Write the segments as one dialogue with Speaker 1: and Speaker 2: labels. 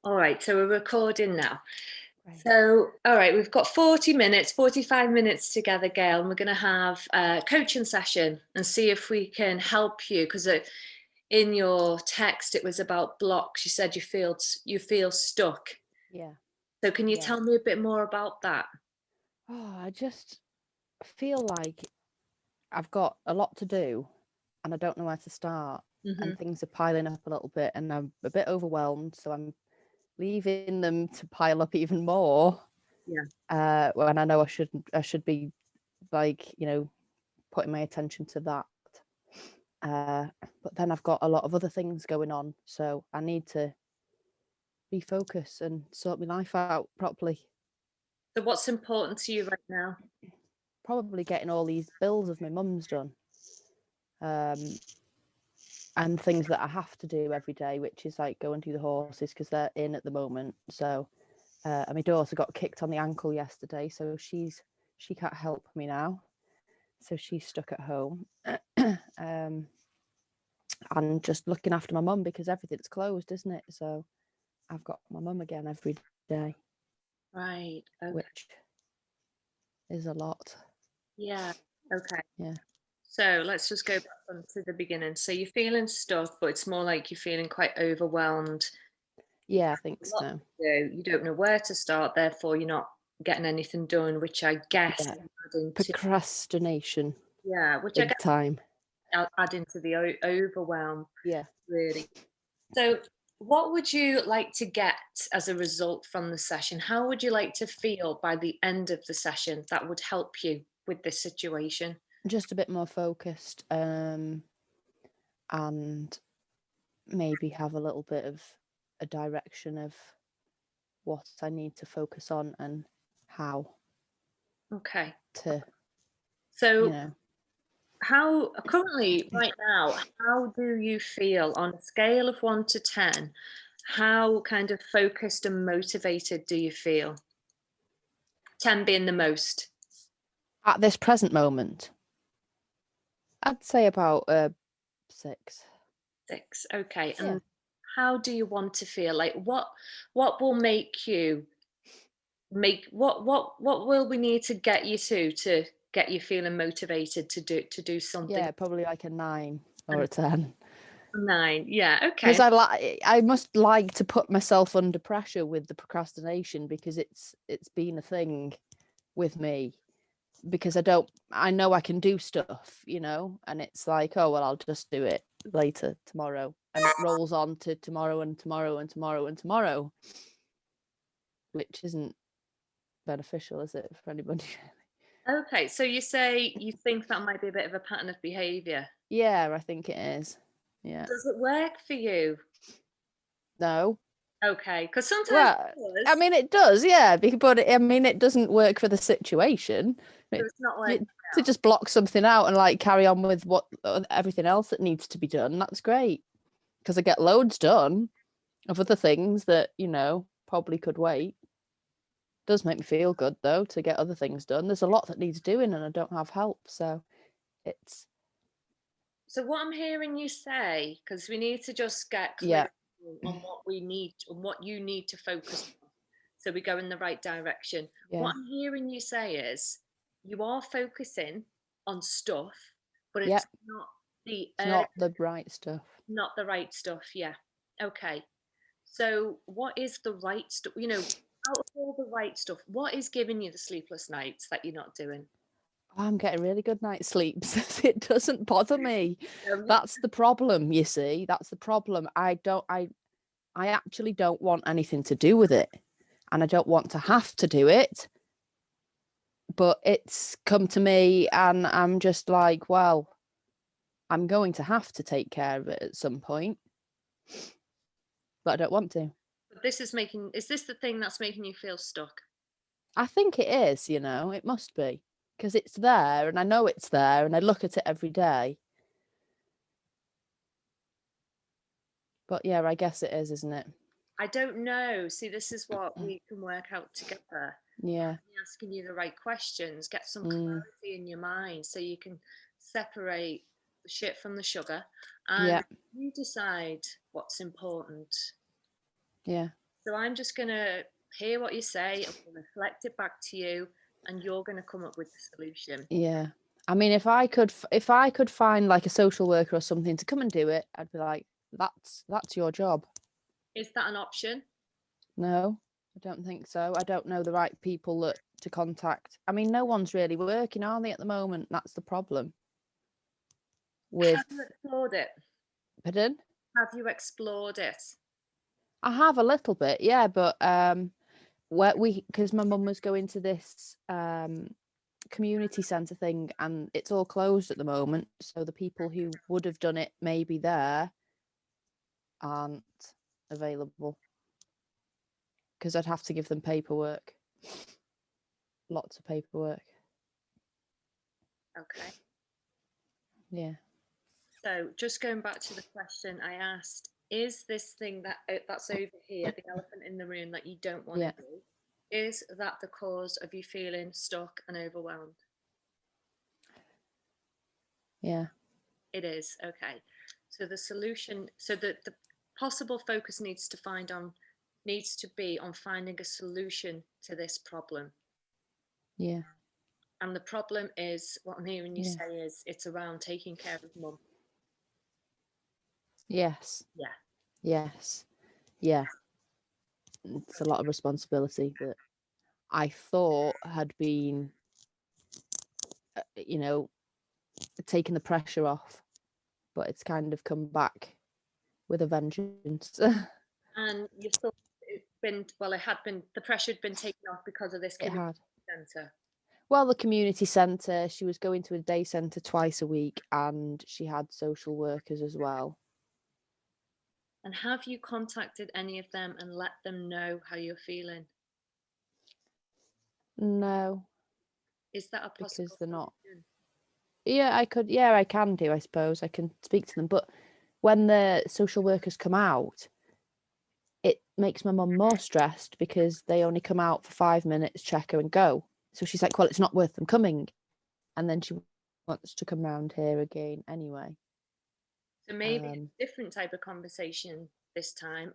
Speaker 1: All right, so we're recording now.
Speaker 2: Right.
Speaker 1: So, all right, we've got 40 minutes, 45 minutes together, Gail, and we're going to have a coaching session and see if we can help you. Because in your text, it was about blocks. You said you feel stuck.
Speaker 2: Yeah.
Speaker 1: So, can you
Speaker 2: Yeah.
Speaker 1: tell me a bit more about that?
Speaker 2: Oh, I just feel like I've got a lot to do and I don't know where to start.
Speaker 1: Hmm.
Speaker 2: And things are piling up a little bit and I'm a bit overwhelmed. So I'm leaving them to pile up even more.
Speaker 1: Yeah.
Speaker 2: When I know I should be like, putting my attention to that. But then I've got a lot of other things going on. So I need to refocus and sort my life out properly.
Speaker 1: So, what's important to you right now?
Speaker 2: Probably getting all these bills of my mum's done. And things that I have to do every day, which is like go and do the horses because they're in at the moment. So, and my daughter got kicked on the ankle yesterday, so she can't help me now. So she's stuck at home, and just looking after my mum because everything's closed, isn't it? So I've got my mum again every day,
Speaker 1: Right. Okay.
Speaker 2: which is a lot.
Speaker 1: Yeah. Okay.
Speaker 2: Yeah.
Speaker 1: So let's just go back to the beginning. So you're feeling stuck, but it's more like you're feeling quite overwhelmed. You
Speaker 2: Yeah, I think
Speaker 1: have a lot
Speaker 2: so.
Speaker 1: to do. You don't know where to start, therefore you're not getting anything done, which I guess
Speaker 2: Yeah.
Speaker 1: is adding to,
Speaker 2: Procrastination,
Speaker 1: yeah, which I
Speaker 2: big
Speaker 1: guess
Speaker 2: time.
Speaker 1: adding to the overwhelm,
Speaker 2: Yeah.
Speaker 1: really. So what would you like to get as a result from the session? How would you like to feel by the end of the session that would help you with this situation?
Speaker 2: Just a bit more focused, and maybe have a little bit of a direction of what I need to focus on and how
Speaker 1: Okay.
Speaker 2: to, you
Speaker 1: So
Speaker 2: know,
Speaker 1: how currently, right now, how do you feel on a scale of 1 to 10? How kind of focused and motivated do you feel? 10 being the most.
Speaker 2: at this present moment, I'd say about 6.
Speaker 1: 6. Okay.
Speaker 2: Yeah.
Speaker 1: And how do you want to feel? Like what will make you make what will we need to get you to get you feeling motivated to do something?
Speaker 2: Yeah, probably like a 9 or a 10.
Speaker 1: 9. Yeah,
Speaker 2: Because
Speaker 1: okay.
Speaker 2: I must like to put myself under pressure with the procrastination because it's been a thing with me because I know I can do stuff, and it's like, oh well, I'll just do it later tomorrow, and it rolls on to tomorrow and tomorrow and tomorrow and tomorrow, which isn't beneficial, is it, for anybody?
Speaker 1: Okay, so you say you think that might be a bit of a pattern of behavior.
Speaker 2: Yeah, I think it is. Yeah.
Speaker 1: Does it work for you?
Speaker 2: No.
Speaker 1: Okay, because sometimes
Speaker 2: Well,
Speaker 1: it
Speaker 2: I
Speaker 1: does,
Speaker 2: mean it does, yeah, but I mean it doesn't work for the situation.
Speaker 1: so
Speaker 2: It,
Speaker 1: it's not working
Speaker 2: you, to just block something out and like carry on with what everything else that needs to be done, that's great because I get loads done of other things that probably could wait. Does make me feel good though to get other things done. There's a lot that needs doing and I don't have help, so it's
Speaker 1: So what I'm hearing you say, because we need to just get
Speaker 2: yeah.
Speaker 1: clear on what we need and what you need to focus on, so we go in the right direction.
Speaker 2: Yeah.
Speaker 1: What I'm hearing you say is you are focusing on stuff, but
Speaker 2: Yeah,
Speaker 1: it's not the
Speaker 2: it's not the right stuff.
Speaker 1: not the right stuff. Yeah. Okay. So what is the right stuff? Out of all the right stuff, what is giving you the sleepless nights that you're not doing?
Speaker 2: I'm getting really good night's sleeps. It doesn't bother me.
Speaker 1: Um,
Speaker 2: That's the problem, you see. That's the problem. I actually don't want anything to do with it. And I don't want to have to do it. But it's come to me and I'm just like, well, I'm going to have to take care of it at some point. But I don't want to.
Speaker 1: But is this the thing that's making you feel stuck?
Speaker 2: I think it is, it must be. Because it's there and I know it's there and I look at it every day. But yeah, I guess it is, isn't it?
Speaker 1: I don't know. See, this is what we can work out together.
Speaker 2: Yeah.
Speaker 1: Me asking you the right questions, get some
Speaker 2: Mm,
Speaker 1: clarity in your mind so you can separate the shit from the sugar
Speaker 2: yeah.
Speaker 1: and you decide what's important.
Speaker 2: Yeah.
Speaker 1: So I'm just going to hear what you say, I'm going to reflect it back to you, and you're going to come up with the solution.
Speaker 2: Yeah. I mean, if I could find like a social worker or something to come and do it, I'd be like, that's your job.
Speaker 1: Is that an option?
Speaker 2: No, I don't think so. I don't know the right people to contact. I mean, no one's really working, are they, at the moment? That's the problem.
Speaker 1: Have you explored it?
Speaker 2: Pardon?
Speaker 1: Have you explored it?
Speaker 2: I have a little bit, yeah, but because my mum was going to this community centre thing, and it's all closed at the moment, so the people who would have done it maybe there aren't available, because I'd have to give them paperwork, lots of paperwork.
Speaker 1: Okay.
Speaker 2: Yeah.
Speaker 1: So just going back to the question I asked, is this thing that's over here, the elephant in the room that you don't want to do, is that the cause of you feeling stuck and overwhelmed?
Speaker 2: Yeah.
Speaker 1: It is. Okay. So the solution, so the possible focus needs to be on finding a solution to this problem.
Speaker 2: Yeah.
Speaker 1: And the problem is, what I'm hearing you
Speaker 2: Yeah.
Speaker 1: say is, it's around taking care of mum.
Speaker 2: Yes.
Speaker 1: Yeah.
Speaker 2: Yes. Yeah. It's a lot of responsibility that I thought had been, taking the pressure off, but it's kind of come back with a vengeance.
Speaker 1: And you thought the pressure had been taken off because of this
Speaker 2: It
Speaker 1: community
Speaker 2: had.
Speaker 1: centre.
Speaker 2: Well, the community centre, she was going to a day centre twice a week, and she had social workers as well.
Speaker 1: And have you contacted any of them and let them know how you're feeling?
Speaker 2: No,
Speaker 1: Is that a
Speaker 2: because
Speaker 1: possible
Speaker 2: they're not.
Speaker 1: solution?
Speaker 2: Yeah, I can do, I suppose. I can speak to them. But when the social workers come out, it makes my mum more stressed because they only come out for 5 minutes, check her and go. So she's like, well, it's not worth them coming. And then she wants to come round here again anyway.
Speaker 1: So maybe a different type of conversation this time,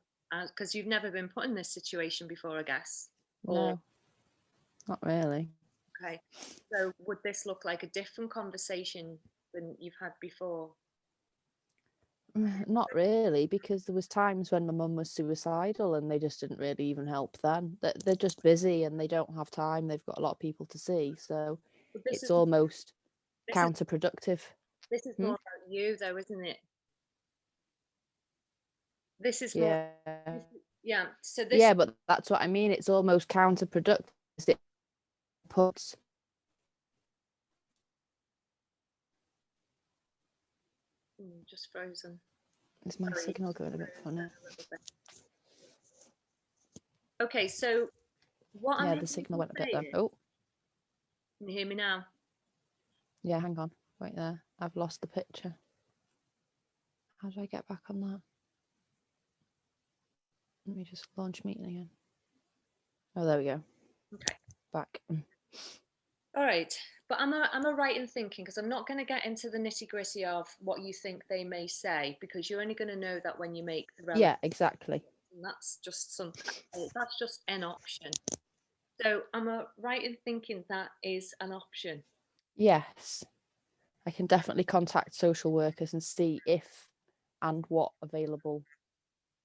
Speaker 1: because you've never been put in this situation before, I guess.
Speaker 2: No, not really.
Speaker 1: Okay. So would this look like a different conversation than you've had before?
Speaker 2: Not really, because there was times when my mum was suicidal and they just didn't really even help then. They're just busy and they don't have time. They've got a lot of people to see, so it's almost counterproductive.
Speaker 1: This is more about you, though, isn't it? This is more.
Speaker 2: Yeah.
Speaker 1: Yeah. So this.
Speaker 2: Yeah, but that's what I mean. It's almost counterproductive. It puts.
Speaker 1: Just frozen.
Speaker 2: Is my signal going a bit funny?
Speaker 1: Okay, so what I'm
Speaker 2: Yeah, the signal went a bit then. Oh,
Speaker 1: can you hear me now?
Speaker 2: yeah, hang on. Wait there. I've lost the picture. How do I get back on that? Let me just launch meeting again. Oh, there we go.
Speaker 1: Okay.
Speaker 2: Back.
Speaker 1: All right. But am I right in thinking, because I'm not going to get into the nitty gritty of what you think they may say, because you're only going to know that when you make the relevant.
Speaker 2: Yeah, exactly.
Speaker 1: And that's just that's just an option. So am I right in thinking that is an option?
Speaker 2: Yes. I can definitely contact social workers and see if and what available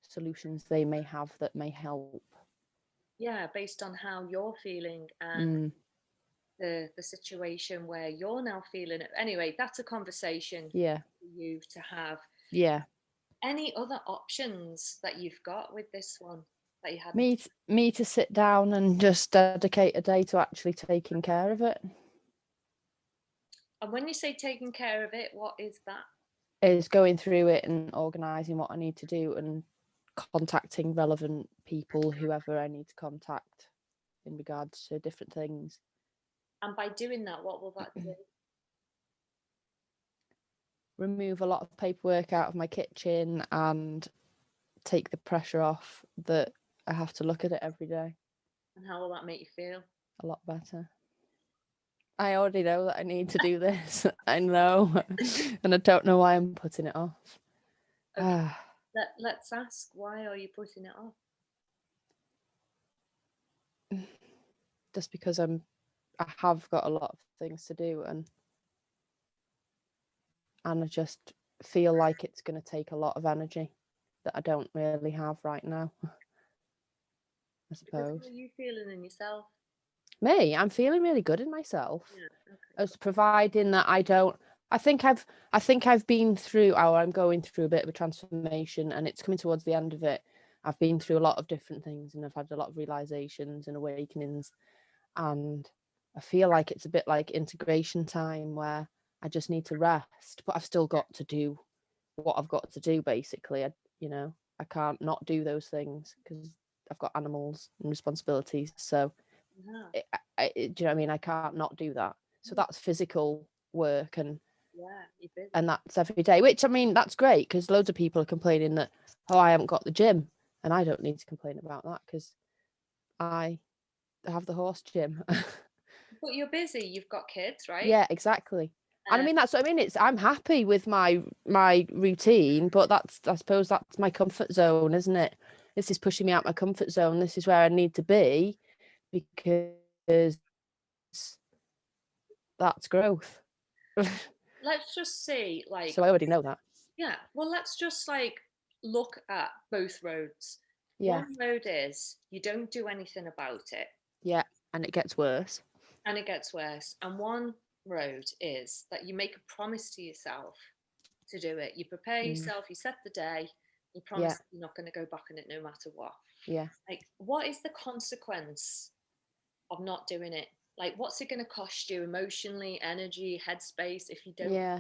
Speaker 2: solutions they may have that may help.
Speaker 1: Yeah, based on how you're feeling and the situation where you're now feeling it. Anyway, that's a conversation for you to have.
Speaker 2: Yeah.
Speaker 1: Any other options that you've got with this one that you had?
Speaker 2: Me to sit down and just dedicate a day to actually taking care of it.
Speaker 1: And when you say taking care of it, what is that?
Speaker 2: Is going through it and organising what I need to do and contacting relevant people, whoever I need to contact in regards to different things.
Speaker 1: And by doing that, what will that do?
Speaker 2: Remove a lot of paperwork out of my kitchen and take the pressure off that I have to look at it every day.
Speaker 1: And how will that make you feel?
Speaker 2: A lot better. I already know that I need to do this. I know. And I don't know why I'm putting it off.
Speaker 1: Okay. Let's ask, why are you putting it off?
Speaker 2: just because I have got a lot of things to do, and I just feel like it's going to take a lot of energy that I don't really have right now, I
Speaker 1: Because
Speaker 2: suppose.
Speaker 1: how are you feeling in yourself?
Speaker 2: Me, I'm feeling really good in myself,
Speaker 1: Yeah. Okay.
Speaker 2: as providing that I don't. I think I've been through, or I'm going through a bit of a transformation, and it's coming towards the end of it. I've been through a lot of different things, and I've had a lot of realizations and awakenings, and I feel like it's a bit like integration time where I just need to rest, but I've still got to do what I've got to do. Basically, I can't not do those things because I've got animals and responsibilities. So
Speaker 1: Yeah.
Speaker 2: do you know what I mean? I can't not do that. So that's physical work,
Speaker 1: Yeah. You're busy.
Speaker 2: and that's every day. Which, I mean, that's great because loads of people are complaining that, oh, I haven't got the gym, and I don't need to complain about that because I have the horse gym.
Speaker 1: But you're busy. You've got kids, right?
Speaker 2: Yeah, exactly. And I
Speaker 1: Uh,
Speaker 2: mean, that's what I mean. I'm happy with my routine, but I suppose that's my comfort zone, isn't it? This is pushing me out my comfort zone. This is where I need to be because that's growth.
Speaker 1: let's just see, like,
Speaker 2: So I already know that.
Speaker 1: yeah. Well, let's just like look at both roads.
Speaker 2: Yeah,
Speaker 1: One road is you don't do anything about it,
Speaker 2: yeah, and it gets worse.
Speaker 1: and it gets worse. And one road is that you make a promise to yourself to do it. You prepare
Speaker 2: Mm,
Speaker 1: yourself. You set the day. You promise
Speaker 2: yeah,
Speaker 1: that you're not going to go back on it no matter what.
Speaker 2: yeah,
Speaker 1: Like, what is the consequence of not doing it? Like, what's it going to cost you emotionally, energy, headspace if you don't?
Speaker 2: yeah,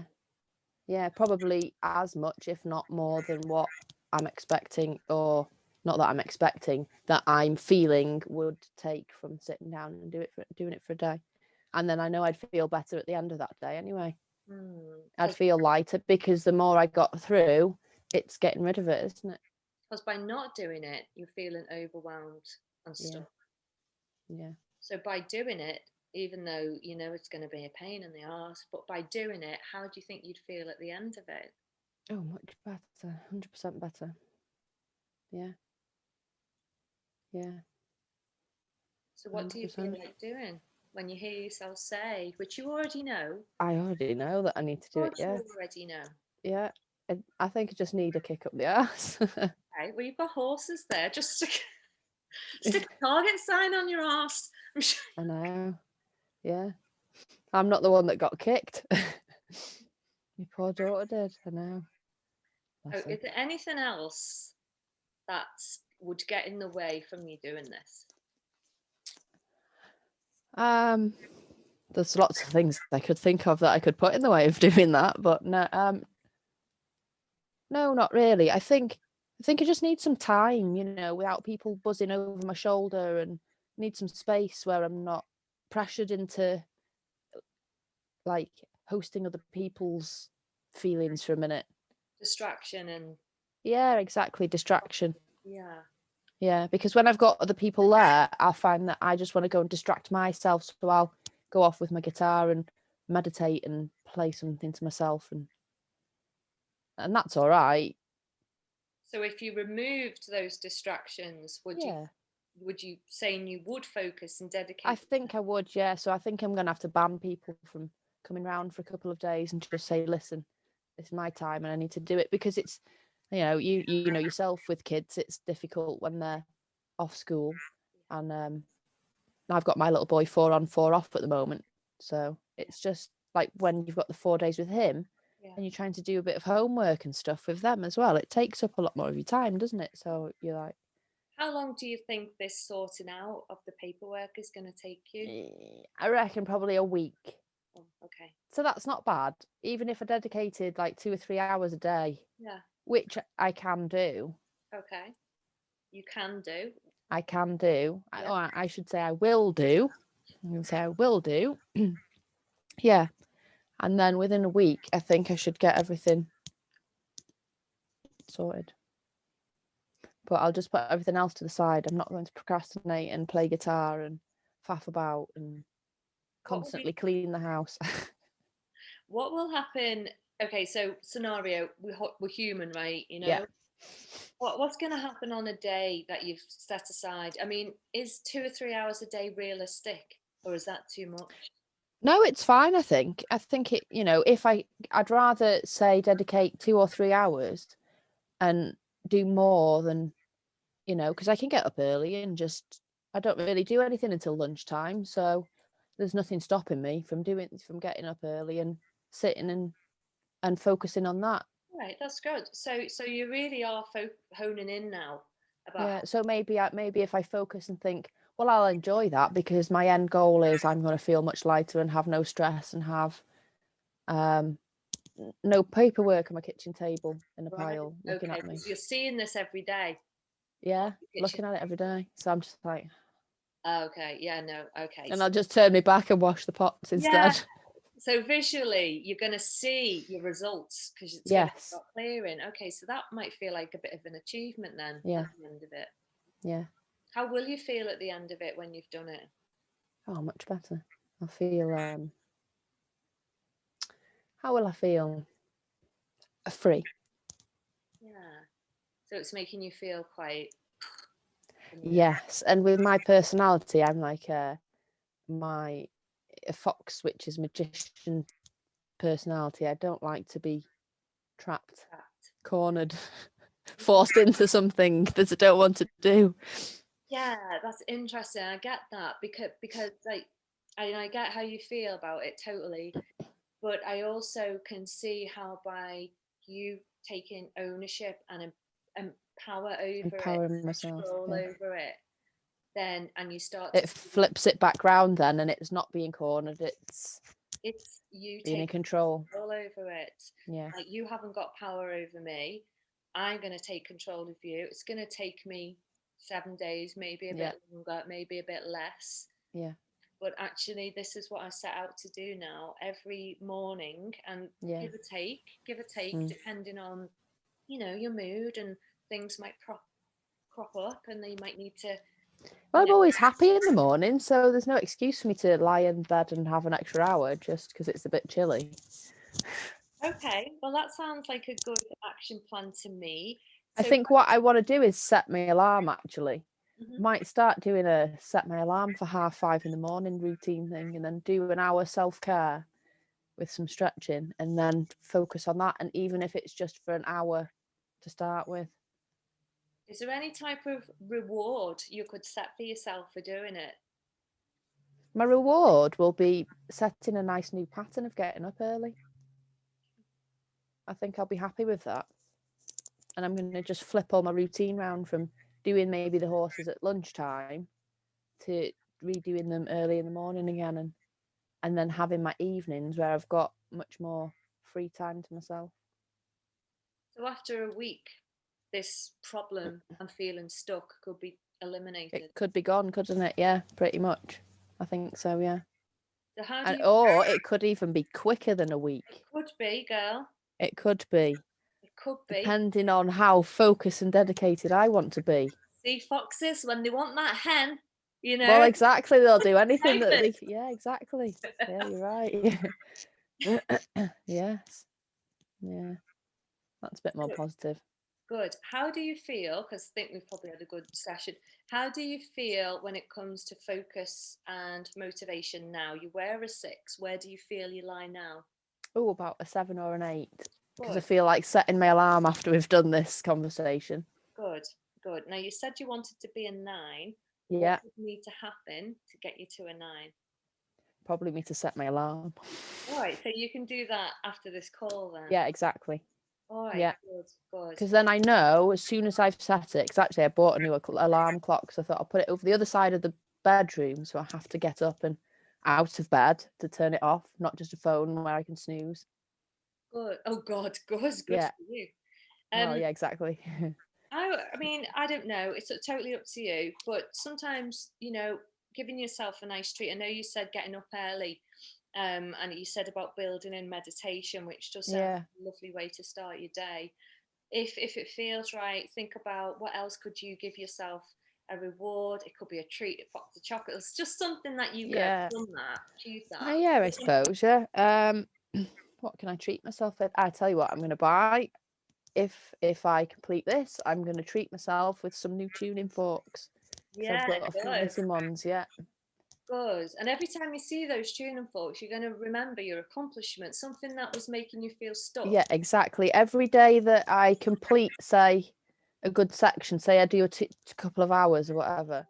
Speaker 2: yeah. Probably as much, if not more, than what I'm expecting, or not that I'm expecting, that I'm feeling would take from sitting down and doing it for a day. And then I know I'd feel better at the end of that day anyway. I'd
Speaker 1: Because
Speaker 2: feel lighter because the more I got through, it's getting rid of it, isn't it?
Speaker 1: by not doing it, you're feeling overwhelmed and
Speaker 2: Yeah,
Speaker 1: stuck.
Speaker 2: yeah.
Speaker 1: So by doing it, even though you know it's going to be a pain in the arse, but by doing it, how do you think you'd feel at the end of it?
Speaker 2: Oh, much better. 100% better. Yeah, yeah.
Speaker 1: So what do you feel
Speaker 2: 100%.
Speaker 1: like doing when you hear yourself say, which you already know?
Speaker 2: I already know that I need to
Speaker 1: Of
Speaker 2: do it.
Speaker 1: course, you
Speaker 2: Yeah,
Speaker 1: already know.
Speaker 2: yeah. I think I just need a kick up the ass.
Speaker 1: Okay, well, you've got horses there. Just stick a target sign on your ass. I'm sure.
Speaker 2: I know. Yeah. I'm not the one that got kicked. My poor daughter did. I know.
Speaker 1: Oh,
Speaker 2: Bless her.
Speaker 1: is there anything else that would get in the way from you doing this?
Speaker 2: Um, there's lots of things I could think of that I could put in the way of doing that, but no, no, not really. I think I just need some time, without people buzzing over my shoulder, and need some space where I'm not pressured into like hosting other people's feelings for a minute.
Speaker 1: Distraction and
Speaker 2: Yeah, exactly. Distraction.
Speaker 1: yeah.
Speaker 2: Yeah, because when I've got other people there, I'll find that I just want to go and distract myself. So I'll go off with my guitar and meditate and play something to myself, and that's all right.
Speaker 1: So if you removed those distractions,
Speaker 2: Yeah,
Speaker 1: would you saying you would focus and
Speaker 2: I
Speaker 1: dedicate?
Speaker 2: think I would. Yeah, so I think I'm gonna have to ban people from coming round for a couple of days and just say, listen, it's my time and I need to do it, because it's, you know yourself with kids, it's difficult when they're off school, and I've got my little boy 4 on 4 off at the moment. So it's just like when you've got the 4 days with him
Speaker 1: Yeah.
Speaker 2: and you're trying to do a bit of homework and stuff with them as well, it takes up a lot more of your time, doesn't it? So you're like,
Speaker 1: How long do you think this sorting out of the paperwork is going to take you?
Speaker 2: I reckon probably a week.
Speaker 1: Oh, okay.
Speaker 2: So that's not bad. Even if I dedicated like 2 or 3 hours a day,
Speaker 1: Yeah.
Speaker 2: which I can do,
Speaker 1: Okay. You can do.
Speaker 2: I can do,
Speaker 1: Yeah.
Speaker 2: or I should say I will do. I'm going to say I will do. Yeah. And then within a week, I think I should get everything sorted. But I'll just put everything else to the side. I'm not going to procrastinate and play guitar and faff about and
Speaker 1: What will
Speaker 2: constantly clean the house.
Speaker 1: what will happen? Okay, so scenario, we're human, right?
Speaker 2: Yeah,
Speaker 1: What's going to happen on a day that you've set aside? I mean, is 2 or 3 hours a day realistic, or is that too much?
Speaker 2: No, it's fine. I think it, if I'd rather say dedicate 2 or 3 hours and do more than, because I can get up early and just, I don't really do anything until lunchtime. So there's nothing stopping me from getting up early and sitting and focusing on that.
Speaker 1: Right, that's good. So you really are honing in now about
Speaker 2: Yeah. So maybe if I focus and think, well, I'll enjoy that because my end goal is I'm going to feel much lighter and have no stress and have um no paperwork on my kitchen table in a
Speaker 1: right.
Speaker 2: pile looking
Speaker 1: Okay,
Speaker 2: at me.
Speaker 1: because you're seeing this every day on
Speaker 2: Yeah,
Speaker 1: the kitchen.
Speaker 2: looking at it every day. So I'm just like,
Speaker 1: Okay, yeah, no, okay.
Speaker 2: and
Speaker 1: So
Speaker 2: I'll just turn me back and wash the pots
Speaker 1: yeah,
Speaker 2: instead.
Speaker 1: so visually you're going to see your results because it's going to
Speaker 2: Yes.
Speaker 1: start clearing. Okay, so that might feel like a bit of an achievement then at
Speaker 2: Yeah.
Speaker 1: the end of it.
Speaker 2: Yeah.
Speaker 1: How will you feel at the end of it when you've done it?
Speaker 2: Oh, much better. I feel how will I feel? Free.
Speaker 1: Yeah. So it's making you feel quite.
Speaker 2: Yes. And with my personality, I'm like my a fox, which is magician personality. I don't like to be trapped, cornered, forced into something that I don't want to do.
Speaker 1: Yeah, that's interesting. I get that because like I get how you feel about it totally, but I also can see how by you taking ownership and power over it,
Speaker 2: Empowering myself.
Speaker 1: control
Speaker 2: Yeah.
Speaker 1: over it, then and you start to
Speaker 2: It flips it back round then, and it's not being cornered,
Speaker 1: it's you
Speaker 2: being in
Speaker 1: take
Speaker 2: control.
Speaker 1: control over it.
Speaker 2: Yeah.
Speaker 1: Like you haven't got power over me. I'm going to take control of you. It's going to take me 7 days, maybe a
Speaker 2: Yeah.
Speaker 1: bit longer, maybe a bit less.
Speaker 2: Yeah.
Speaker 1: But actually, this is what I set out to do now every morning, and
Speaker 2: Yeah.
Speaker 1: give or take, depending on your mood and things might crop up, and they might need to.
Speaker 2: Well, I'm always happy in the morning, so there's no excuse for me to lie in bed and have an extra hour just because it's a bit chilly.
Speaker 1: Okay, well, that sounds like a good action plan to me.
Speaker 2: I
Speaker 1: So,
Speaker 2: think what I want to do is set my alarm actually.
Speaker 1: mhm.
Speaker 2: Might start doing a set my alarm for 5:30 in the morning routine thing and then do an hour self-care with some stretching and then focus on that. And even if it's just for an hour to start with.
Speaker 1: Is there any type of reward you could set for yourself for doing it?
Speaker 2: My reward will be setting a nice new pattern of getting up early. I think I'll be happy with that. And I'm going to just flip all my routine round from doing maybe the horses at lunchtime to redoing them early in the morning again and then having my evenings where I've got much more free time to myself.
Speaker 1: So after a week, this problem and feeling stuck could be eliminated.
Speaker 2: It could be gone, couldn't it? Yeah, pretty much. I think so, yeah.
Speaker 1: So how do
Speaker 2: And
Speaker 1: you?
Speaker 2: or it could even be quicker than a week.
Speaker 1: Could be, girl.
Speaker 2: It could be,
Speaker 1: It could be.
Speaker 2: depending on how focused and dedicated I want to be.
Speaker 1: See foxes when they want that hen, you
Speaker 2: Well,
Speaker 1: know.
Speaker 2: exactly. They'll do anything that
Speaker 1: Snipers.
Speaker 2: they. Yeah, exactly. Yeah, you're right. Yes. Yeah. That's a bit more positive.
Speaker 1: Good. How do you feel? Because I think we've probably had a good session. How do you feel when it comes to focus and motivation now? You were a 6. Where do you feel you lie now?
Speaker 2: Oh, about a 7 or an 8. Because I
Speaker 1: Good,
Speaker 2: feel like setting my alarm after we've done this conversation.
Speaker 1: good, good. Now, you said you wanted to be a 9. What
Speaker 2: Yeah.
Speaker 1: would need to happen to get you to a 9?
Speaker 2: Probably me to set my alarm.
Speaker 1: All right, so you can do that after this call then.
Speaker 2: Yeah, exactly.
Speaker 1: All right,
Speaker 2: Yeah.
Speaker 1: good, good.
Speaker 2: Because then I know as soon as I've set it, because actually I bought a new alarm clock, so I thought I'll put it over the other side of the bedroom, so I have to get up and out of bed to turn it off, not just a phone where I can snooze.
Speaker 1: Good. Oh God, good, good
Speaker 2: Yeah.
Speaker 1: for you.
Speaker 2: Well, yeah, exactly.
Speaker 1: I mean, I don't know. It's totally up to you. But sometimes, giving yourself a nice treat. I know you said getting up early, and you said about building in meditation, which does sound
Speaker 2: Yeah.
Speaker 1: like a lovely way to start your day. If it feels right, think about what else could you give yourself a reward. It could be a treat, a box of chocolates, just something that you go,
Speaker 2: Yeah.
Speaker 1: done that, achieve that.
Speaker 2: Yeah, I suppose. Yeah. What can I treat myself with? I tell you what, I'm going to buy if I complete this, I'm going to treat myself with some new tuning forks. So I've
Speaker 1: Yeah,
Speaker 2: got a few
Speaker 1: good.
Speaker 2: missing ones. Yeah.
Speaker 1: Good. And every time you see those tuning forks, you're going to remember your accomplishment, something that was making you feel stuck.
Speaker 2: Yeah, exactly. Every day that I complete, say, a good section, say I do a couple of hours or whatever,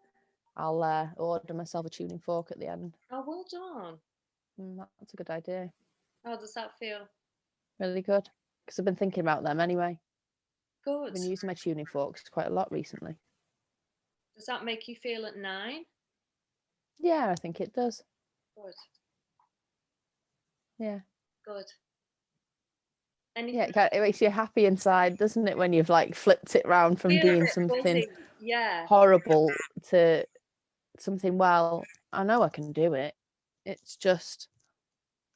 Speaker 2: I'll order myself a tuning fork at the end.
Speaker 1: Oh, well done.
Speaker 2: That's a good idea.
Speaker 1: How does that feel?
Speaker 2: Really good. Because I've been thinking about them anyway.
Speaker 1: Good.
Speaker 2: I've been using my tuning forks quite a lot recently.
Speaker 1: Does that make you feel at 9?
Speaker 2: Yeah, I think it does.
Speaker 1: Good.
Speaker 2: Yeah.
Speaker 1: Good.
Speaker 2: Yeah, it makes you happy inside, doesn't it, when you've like flipped it round from
Speaker 1: Feel a
Speaker 2: doing
Speaker 1: bit
Speaker 2: something
Speaker 1: fuzzy. Yeah.
Speaker 2: horrible to something, well, I know I can do it. It's just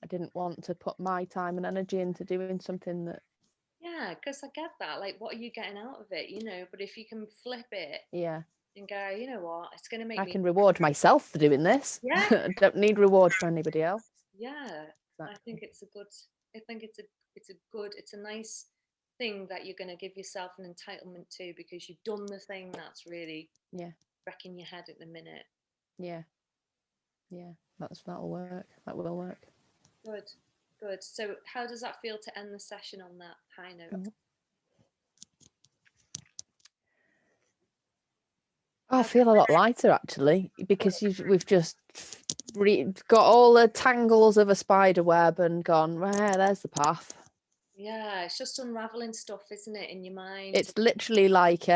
Speaker 2: I didn't want to put my time and energy into doing something that,
Speaker 1: Yeah, because I get that. Like, what are you getting out of it? But if you can flip it
Speaker 2: yeah,
Speaker 1: and go, you know what, it's going to make
Speaker 2: I
Speaker 1: me.
Speaker 2: can reward myself for doing this.
Speaker 1: Yeah.
Speaker 2: I don't need reward from anybody else.
Speaker 1: Yeah. I think
Speaker 2: Exactly.
Speaker 1: it's a good. I think it's a nice thing that you're going to give yourself an entitlement to because you've done the thing that's really
Speaker 2: Yeah,
Speaker 1: wrecking your head at the minute.
Speaker 2: yeah, yeah. That'll work. That will work.
Speaker 1: Good. Good. So, how does that feel to end the session on that high note?
Speaker 2: Mhm. I
Speaker 1: How
Speaker 2: feel a lot lighter actually because we've just got all the tangles of a spider web and gone, well, there's the path.
Speaker 1: Yeah, it's just unraveling stuff, isn't it, in your mind?
Speaker 2: It's literally like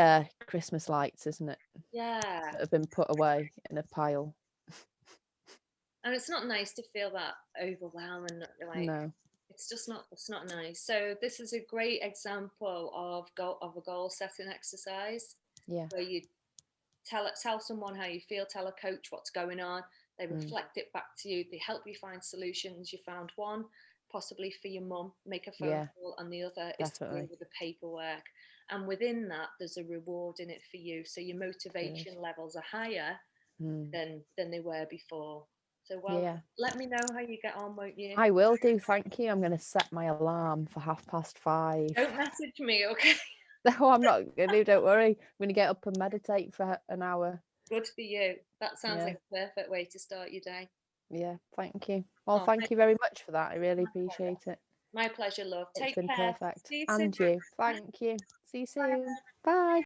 Speaker 2: Christmas lights, isn't it?
Speaker 1: Yeah.
Speaker 2: That have been put away in a pile.
Speaker 1: And it's not nice to feel that overwhelm and like
Speaker 2: No.
Speaker 1: it's not nice. So this is a great example of a goal setting exercise
Speaker 2: Yeah.
Speaker 1: where you tell someone how you feel, tell a coach what's going on, they reflect it back to you, they help you find solutions. You found one, possibly for your mum, make a phone
Speaker 2: Yeah,
Speaker 1: call, and the other is to deal
Speaker 2: definitely.
Speaker 1: with the paperwork. And within that, there's a reward in it for you. So your
Speaker 2: Good.
Speaker 1: motivation levels are higher than they were before. So
Speaker 2: Yeah.
Speaker 1: let me know how you get on, won't you?
Speaker 2: I will do, thank you. I'm going to set my alarm for 5:30.
Speaker 1: Don't message me, okay?
Speaker 2: No, I'm not going to, don't worry. I'm going to get up and meditate for an hour.
Speaker 1: Good for you. That sounds
Speaker 2: Yeah.
Speaker 1: like a perfect way to start your day.
Speaker 2: Yeah, thank you. Well,
Speaker 1: Oh,
Speaker 2: thank you very much for that. I really appreciate it.
Speaker 1: my pleasure, love.
Speaker 2: It's
Speaker 1: Take
Speaker 2: been
Speaker 1: care.
Speaker 2: perfect.
Speaker 1: See you soon.
Speaker 2: And you. Thank you. See you soon. Bye.